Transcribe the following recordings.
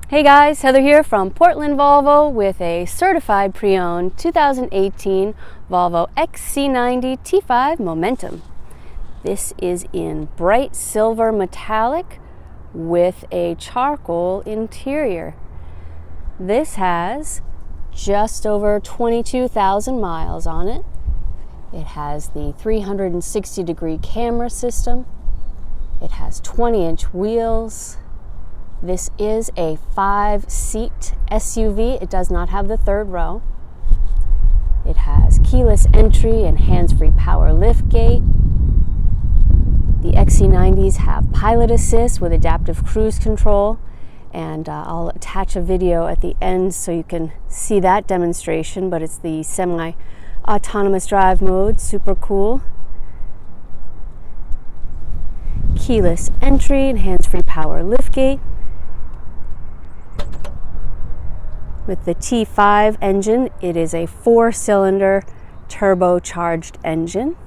Hey guys, Heather here from Portland Volvo with a certified pre-owned 2018 Volvo XC90 T5 Momentum. This is in bright silver metallic with a charcoal interior. This has just over 22,000 miles on it. It has the 360-degree camera system. It has 20-inch wheels. This is a 5-seat SUV. It does not have the third row. It has keyless entry and hands-free power liftgate. The XC90s have pilot assist with adaptive cruise control, and I'll attach a video at the end so you can see that demonstration, but it's the semi-autonomous drive mode, super cool. Keyless entry and hands-free power liftgate. With the T5 engine, it is a 4-cylinder turbocharged engine.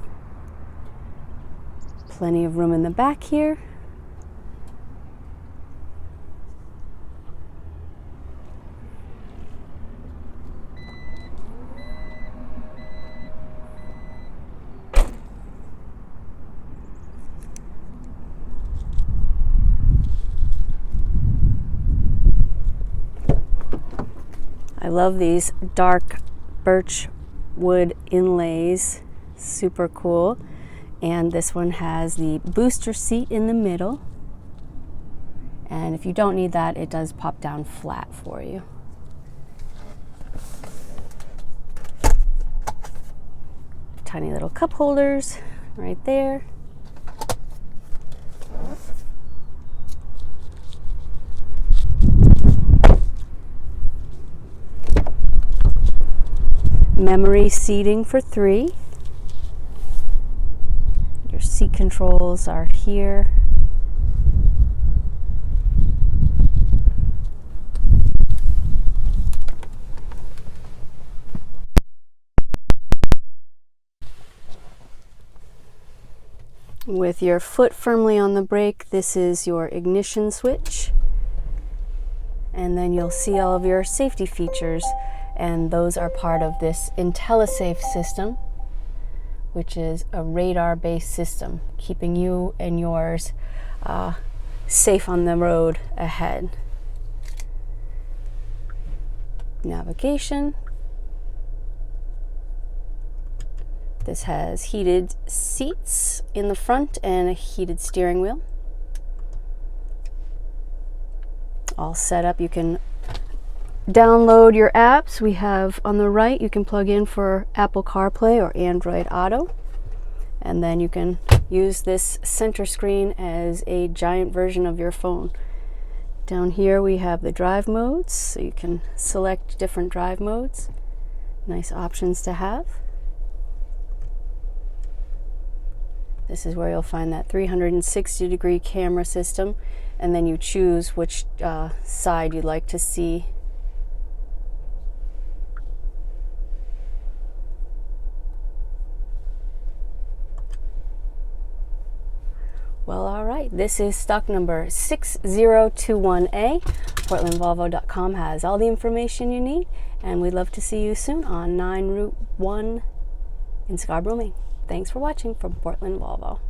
Plenty of room in the back here. I love these dark birch wood inlays, super cool. And this one has the booster seat in the middle. And if you don't need that, it does pop down flat for you. Tiny little cup holders right there. Memory seating for 3. Your seat controls are here. With your foot firmly on the brake, this is your ignition switch. And then you'll see all of your safety features. And those are part of this IntelliSafe system, which is a radar-based system, keeping you and yours safe on the road ahead. Navigation. This has heated seats in the front and a heated steering wheel. All set up. You can download your apps. We have on the right, you can plug in for Apple CarPlay or Android Auto, and then you can use this center screen as a giant version of your phone. Down here we have the drive modes, so you can select different drive modes. Nice options to have. This is where you'll find that 360-degree camera system, and then you choose which side you'd like to see. Well, all right, this is stock number 6021A. PortlandVolvo.com has all the information you need, and we'd love to see you soon on 9 Route 1 in Scarborough, Maine. Thanks for watching from Portland Volvo.